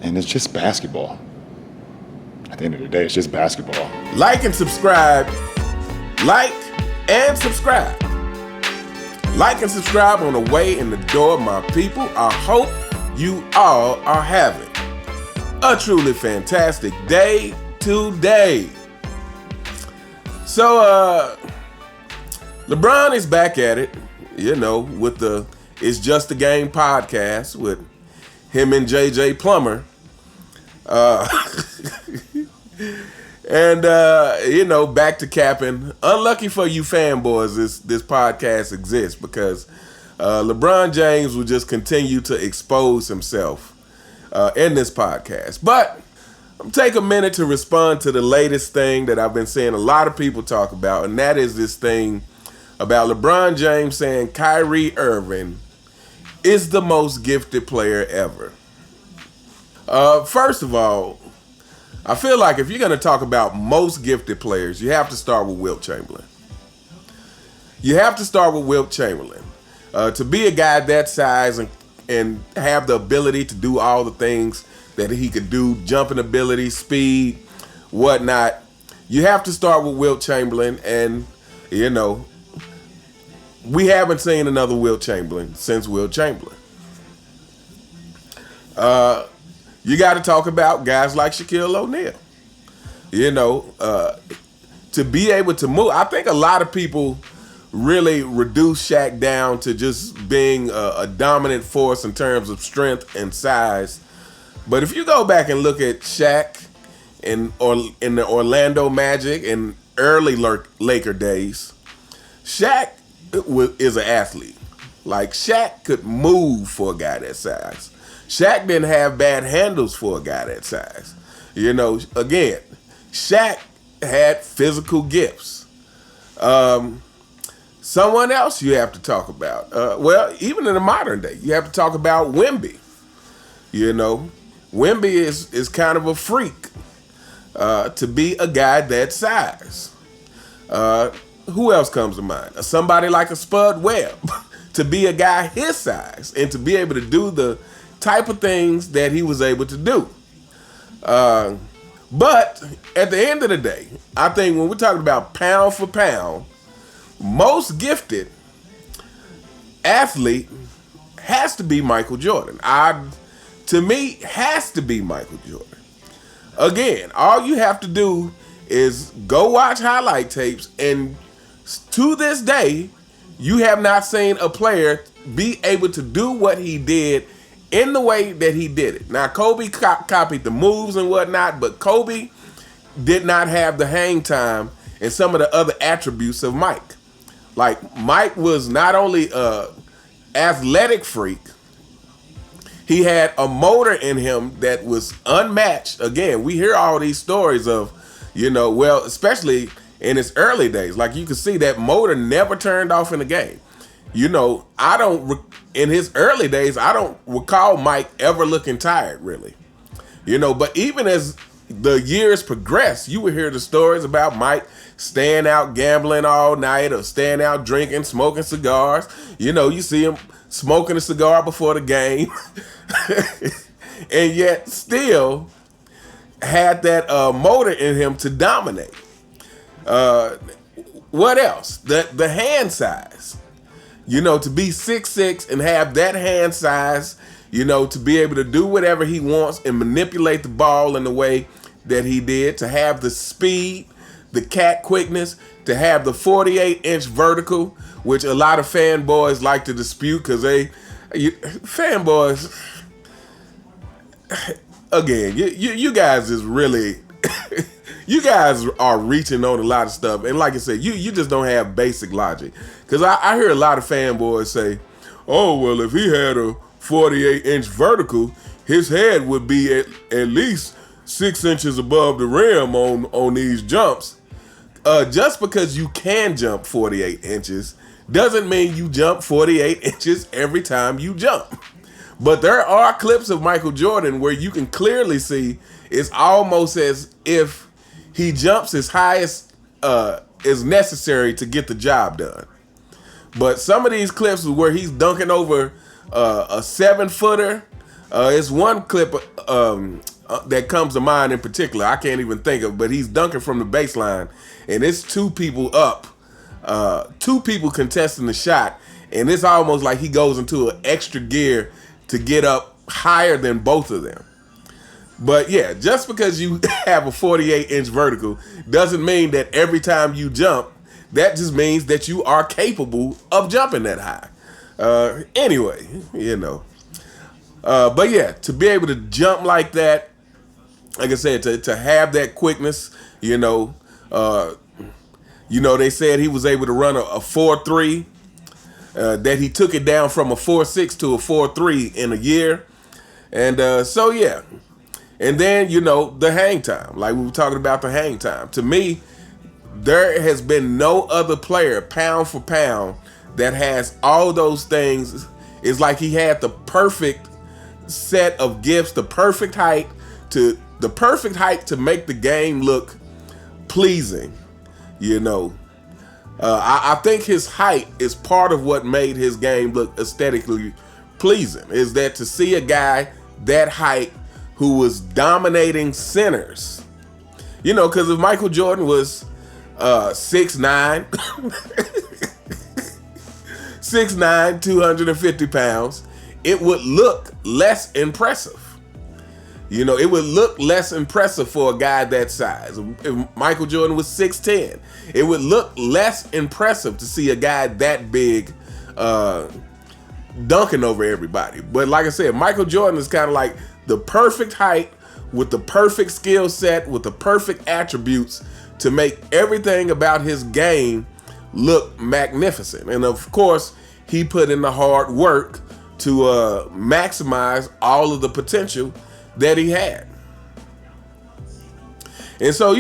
And it's just basketball. At the end of the day, it's just basketball. Like and subscribe. Like and subscribe. Like and subscribe on the way in the door, my people. I hope you all are having a truly fantastic day today. So, LeBron is back at it, with the It's Just a Game podcast with him and JJ Plummer. And back to Cappin. Unlucky for you fanboys, this podcast exists because LeBron James will just continue to expose himself in this podcast. But I'm take a minute to respond to the latest thing that I've been seeing a lot of people talk about, and that is this thing about LeBron James saying Kyrie Irving is the most gifted player ever. First of all, I feel like if you're going to talk about most gifted players, you have to start with Wilt Chamberlain. You have to start with Wilt Chamberlain. To be a guy that size and have the ability to do all the things that he could do, jumping ability, speed, whatnot, you have to start with Wilt Chamberlain. And, we haven't seen another Wilt Chamberlain since Wilt Chamberlain. You got to talk about guys like Shaquille O'Neal. To be able to move. I think a lot of people really reduce Shaq down to just being a dominant force in terms of strength and size. But if you go back and look at Shaq in the Orlando Magic and early Laker days, Shaq is an athlete. Like, Shaq could move for a guy that size. Shaq didn't have bad handles for a guy that size. Again, Shaq had physical gifts. Someone else you have to talk about. Even in the modern day, you have to talk about Wemby. Wemby is kind of a freak to be a guy that size. Who else comes to mind? Somebody like a Spud Webb to be a guy his size and to be able to do the type of things that he was able to do. But at the end of the day, I think when we're talking about pound for pound, most gifted athlete has to be Michael Jordan. To me, has to be Michael Jordan. Again, all you have to do is go watch highlight tapes, and to this day, you have not seen a player be able to do what he did in the way that he did it. Now, Kobe copied the moves and whatnot, but Kobe did not have the hang time and some of the other attributes of Mike. Like, Mike was not only an athletic freak, he had a motor in him that was unmatched. Again, we hear all these stories of, especially in his early days. Like, you can see that motor never turned off in the game. In his early days, I don't recall Mike ever looking tired, really. But even as the years progressed, you would hear the stories about Mike staying out gambling all night or staying out drinking, smoking cigars. You see him smoking a cigar before the game. And yet still had that motor in him to dominate. What else? The hand size. To be 6'6" and have that hand size, to be able to do whatever he wants and manipulate the ball in the way that he did, to have the speed, the cat quickness, to have the 48-inch vertical, which a lot of fanboys like to dispute because fanboys, again, you guys is really, you guys are reaching on a lot of stuff. And like I said, you just don't have basic logic. Because I hear a lot of fanboys say, oh, well, if he had a 48-inch vertical, his head would be at least 6 inches above the rim on these jumps. Just because you can jump 48 inches doesn't mean you jump 48 inches every time you jump. But there are clips of Michael Jordan where you can clearly see it's almost as if he jumps as high as is necessary to get the job done. But some of these clips where he's dunking over a 7-footer It's one clip that comes to mind in particular. I can't even think of, but he's dunking from the baseline, and it's two people up, two people contesting the shot, and it's almost like he goes into an extra gear to get up higher than both of them. But yeah, just because you have a 48-inch vertical doesn't mean that every time you jump, that just means that you are capable of jumping that high. Anyway, but yeah, to be able to jump like that, like I said, to have that quickness, they said he was able to run a 4.3, that he took it down from a 4.6 to a 4.3 in a year. And so, yeah. And then, the hang time, like we were talking about the hang time. To me, there has been no other player, pound for pound, that has all those things. It's like he had the perfect set of gifts, the perfect height to make the game look pleasing. I think his height is part of what made his game look aesthetically pleasing. Is that to see a guy that height who was dominating centers? Because if Michael Jordan was 6'9", 6'9", 250 pounds, it would look less impressive. It would look less impressive for a guy that size. If Michael Jordan was 6'10", it would look less impressive to see a guy that big dunking over everybody. But like I said, Michael Jordan is kind of like the perfect height with the perfect skill set, with the perfect attributes to make everything about his game look magnificent. And of course, he put in the hard work to maximize all of the potential that he had. And so,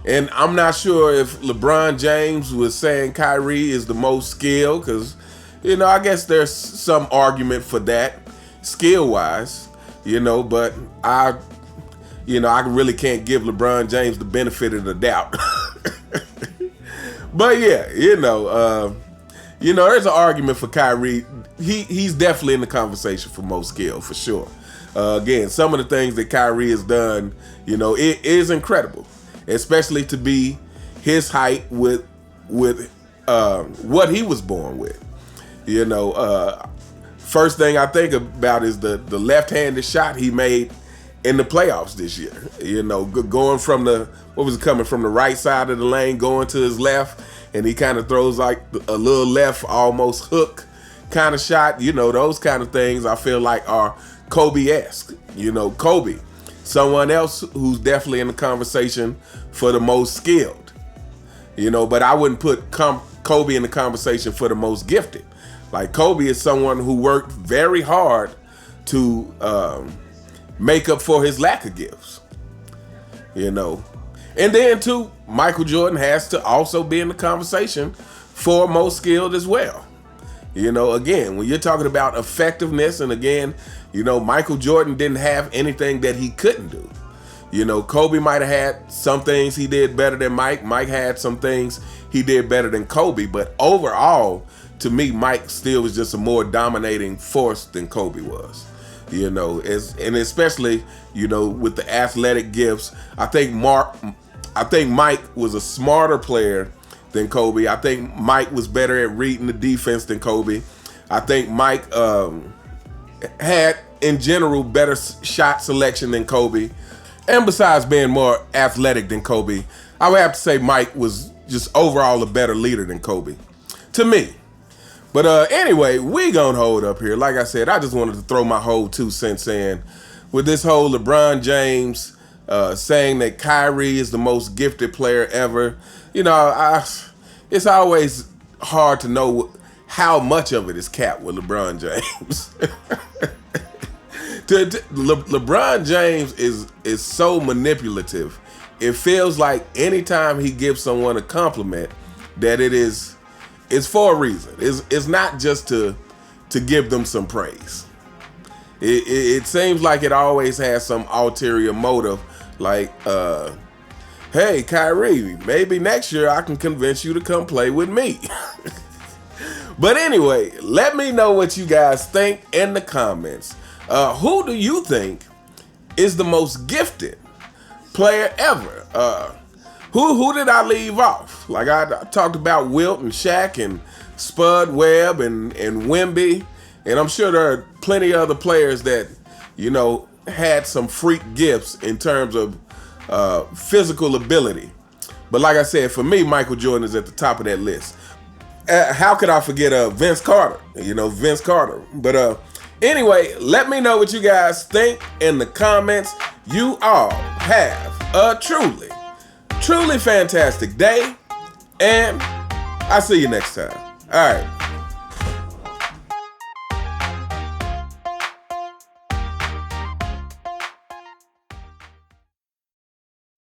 and I'm not sure if LeBron James was saying Kyrie is the most skilled, because, I guess there's some argument for that skill-wise, but I really can't give LeBron James the benefit of the doubt. But yeah, there's an argument for Kyrie. He's definitely in the conversation for most skill, for sure. Again, some of the things that Kyrie has done, it is incredible, especially to be his height with what he was born with. First thing I think about is the left-handed shot he made in the playoffs this year. Going from coming from the right side of the lane, going to his left, and he kind of throws like a little left, almost hook kind of shot. Those kind of things I feel like are Kobe-esque. Kobe, someone else who's definitely in the conversation for the most skilled. But I wouldn't put Kobe in the conversation for the most gifted. Like, Kobe is someone who worked very hard to make up for his lack of gifts. And then too, Michael Jordan has to also be in the conversation for most skilled as well. Again, when you're talking about effectiveness, and again, Michael Jordan didn't have anything that he couldn't do. Kobe might have had some things he did better than Mike. Mike had some things he did better than Kobe. But overall, to me, Mike still was just a more dominating force than Kobe was. And especially, with the athletic gifts, I think Mike was a smarter player than Kobe. I think Mike was better at reading the defense than Kobe. I think Mike had, in general, better shot selection than Kobe. And besides being more athletic than Kobe, I would have to say Mike was just overall a better leader than Kobe, to me. But anyway, we gonna hold up here. Like I said, I just wanted to throw my whole 2 cents in with this whole LeBron James saying that Kyrie is the most gifted player ever. It's always hard to know how much of it is capped with LeBron James. LeBron James is so manipulative. It feels like anytime he gives someone a compliment, that it's for a reason. It's not just to give them some praise. It seems like it always has some ulterior motive, like, hey, Kyrie, maybe next year I can convince you to come play with me. But anyway, let me know what you guys think in the comments. Who do you think is the most gifted player ever? Who did I leave off? Like I talked about Wilt and Shaq and Spud Webb and Wemby, and I'm sure there are plenty of other players that, you know, had some freak gifts in terms of physical ability. But like I said, for me, Michael Jordan is at the top of that list. How could I forget Vince Carter? You know, Vince Carter. But anyway, let me know what you guys think in the comments. You all have a truly, truly fantastic day, and I'll see you next time. All right.